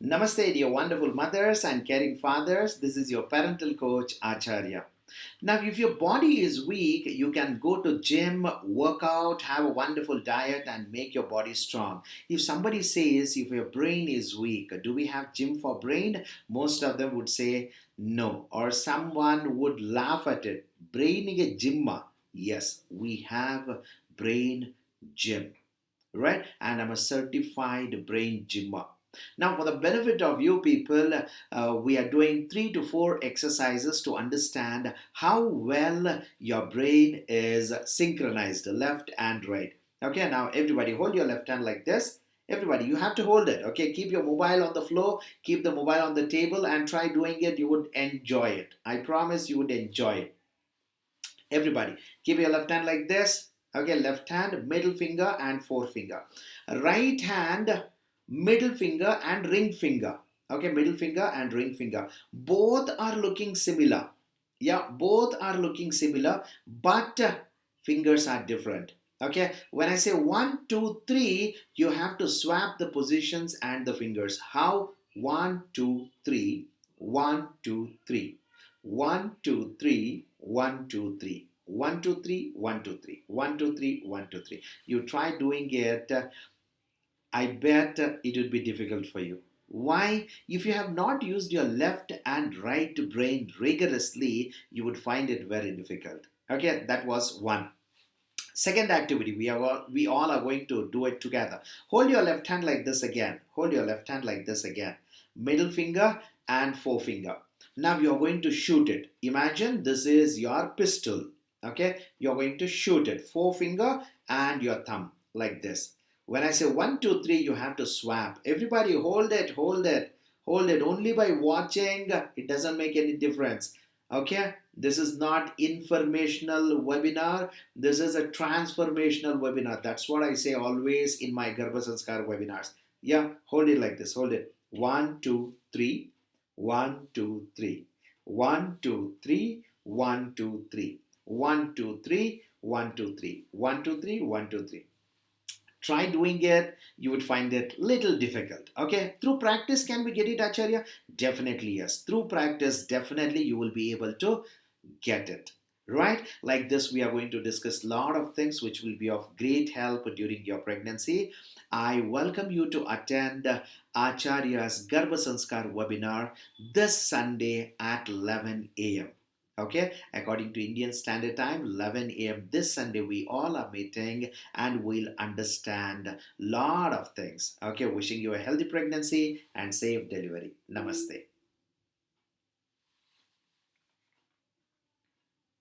Namaste, dear wonderful mothers and caring fathers. This is your parental coach, Acharya. Now, if your body is weak, you can go to gym, work out, have a wonderful diet, and make your body strong. If somebody says, if your brain is weak, do we have gym for brain? Most of them would say no, or someone would laugh at it. Brain is a gymma. Yes, we have brain gym, right? And I'm a certified brain gymmer. Now, for the benefit of you people, we are doing 3 to 4 exercises to understand how well your brain is synchronized, left and right. Okay, now everybody hold your left hand like this. Everybody, you have to hold it. Okay, keep your mobile on the floor, keep the mobile on the table, and try doing it. You would enjoy it. I promise you would enjoy it. Everybody, keep your left hand like this. Okay, left hand, middle finger, and forefinger. Right hand, middle finger, and ring finger. Okay, middle finger and ring finger. Both are looking similar. Yeah, both are looking similar, but fingers are different. Okay, when I say 1, 2, 3, you have to swap the positions and the fingers. How? 1, 2, 3, 1, 2, 3. 1, 2, 3, 1, 2, 3, 1, 2, 3, 1, 2, 3, 1, 2, 3, 1, 2, 3. You try doing it. I bet it would be difficult for you. Why? If you have not used your left and right brain rigorously, you would find it very difficult. Okay, that was one. Second activity, we all are going to do it together. Hold your left hand like this again. Hold your left hand like this again. Middle finger and forefinger. Now you are going to shoot it. Imagine this is your pistol. Okay, you are going to shoot it. Forefinger and your thumb like this. When I say 1, 2, 3, you have to swap. Everybody hold it, hold it, hold it. Only by watching, it doesn't make any difference. Okay, this is not informational webinar. This is a transformational webinar. That's what I say always in my Garbha Sanskar webinars. Yeah, hold it like this. Hold it. 1, 2, 3. 1, 2, 3. 1, 2, 3. 1, 2, 3. 1, 2, 3. 1, 2, 3. 1, 2, 3. 1, 2, 3. Try doing it. You would find it little difficult. Okay, through practice, can we get it, Acharya? Definitely yes. Through practice, definitely you will be able to get it, right? Like this, we are going to discuss a lot of things which will be of great help during your pregnancy. I welcome you to attend Acharya's Garbha Sanskar webinar this Sunday at 11 a.m. Okay, according to Indian Standard Time, 11 a.m. this Sunday, we all are meeting and we'll understand a lot of things. Okay, wishing you a healthy pregnancy and safe delivery. Namaste.